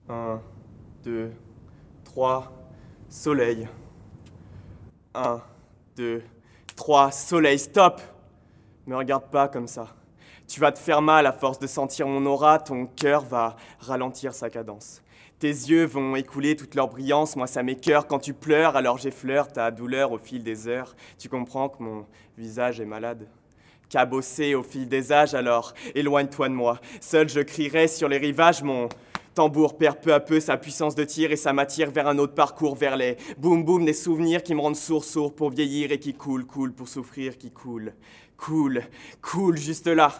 Un, 2, 3, soleil. Un, 2, 3, soleil, stop! Me regarde pas comme ça. Tu vas te faire mal à force de sentir mon aura, ton cœur va ralentir sa cadence. Tes yeux vont écouler toute leur brillance, moi ça m'écœure quand tu pleures, alors j'effleure ta douleur au fil des heures. Tu comprends que mon visage est malade. Cabossé au fil des âges, alors éloigne-toi de moi. Seul je crierai sur les rivages, mon tambour perd peu à peu sa puissance de tir et ça m'attire vers un autre parcours, vers les boum boum des souvenirs qui me rendent sourd pour vieillir et qui coulent pour souffrir, qui coulent, coule juste là.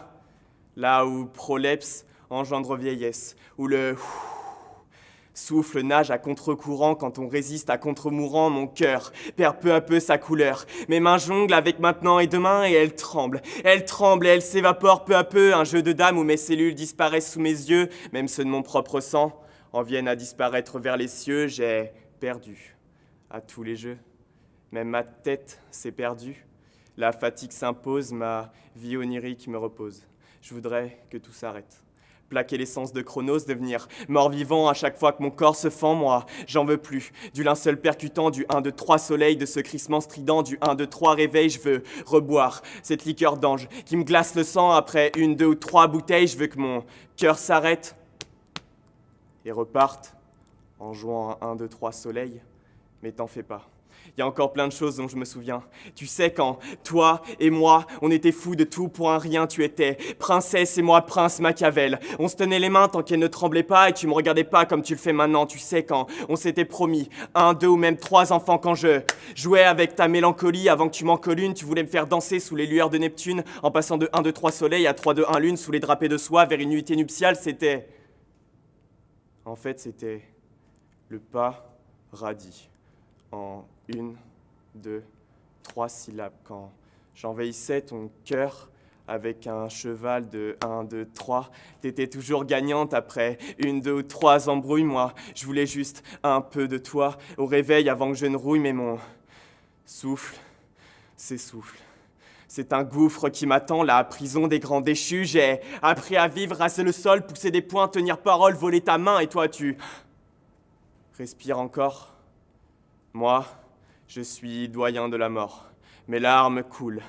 Là où prolepse engendre vieillesse, où le souffle nage à contre-courant quand on résiste à contre-mourant, mon cœur perd peu à peu sa couleur. Mes mains jonglent avec maintenant et demain et elles tremblent et elles s'évaporent peu à peu, un jeu de dames où mes cellules disparaissent sous mes yeux, même ceux de mon propre sang en viennent à disparaître vers les cieux, j'ai perdu à tous les jeux. Même ma tête s'est perdue, la fatigue s'impose, ma vie onirique me repose. Je voudrais que tout s'arrête. Plaquer l'essence de Chronos, devenir mort-vivant à chaque fois que mon corps se fend, moi, j'en veux plus. Du linceul percutant, du 1, 2, 3 soleil, de ce crissement strident, du 1, 2, 3 réveil, je veux reboire cette liqueur d'ange qui me glace le sang après 1, 2 ou 3 bouteilles, je veux que mon cœur s'arrête et reparte en jouant un 1, 2, 3 soleil, mais t'en fais pas. Il y a encore plein de choses dont je me souviens. Tu sais quand, toi et moi, on était fous de tout pour un rien, tu étais princesse et moi prince Machiavel. On se tenait les mains tant qu'elles ne tremblaient pas et tu me regardais pas comme tu le fais maintenant. Tu sais quand, on s'était promis 1, 2 ou même 3 enfants quand je jouais avec ta mélancolie avant que tu m'en colles une. Tu voulais me faire danser sous les lueurs de Neptune en passant de 1, 2, 3 soleil à 3, 2, 1 lune sous les drapés de soie vers une nuitée nuptiale. C'était... En fait, c'était le pas radis en 1, 2, 3 syllabes. Quand j'envahissais ton cœur avec un cheval de 1, 2, 3, t'étais toujours gagnante après 1, 2 ou 3 embrouilles. Moi, je voulais juste un peu de toi au réveil avant que je ne rouille, mais mon souffle s'essouffle. C'est un gouffre qui m'attend, la prison des grands déchus. J'ai appris à vivre, raser le sol, pousser des poings, tenir parole, voler ta main, et toi tu respires encore. Moi, je suis doyen de la mort. Mes larmes coulent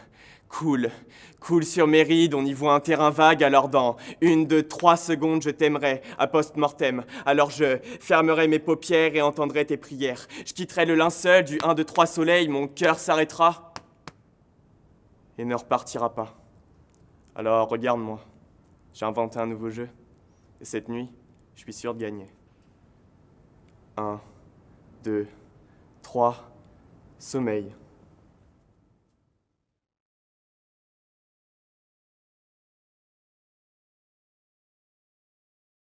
sur mes rides, on y voit un terrain vague, alors dans 1, 2, 3 secondes, je t'aimerai à post-mortem. Alors je fermerai mes paupières et entendrai tes prières. Je quitterai le linceul du 1, 2, 3 soleil, mon cœur s'arrêtera et ne repartira pas. Alors regarde-moi, j'ai inventé un nouveau jeu, et cette nuit, je suis sûr de gagner. 1, 2, 3, sommeil.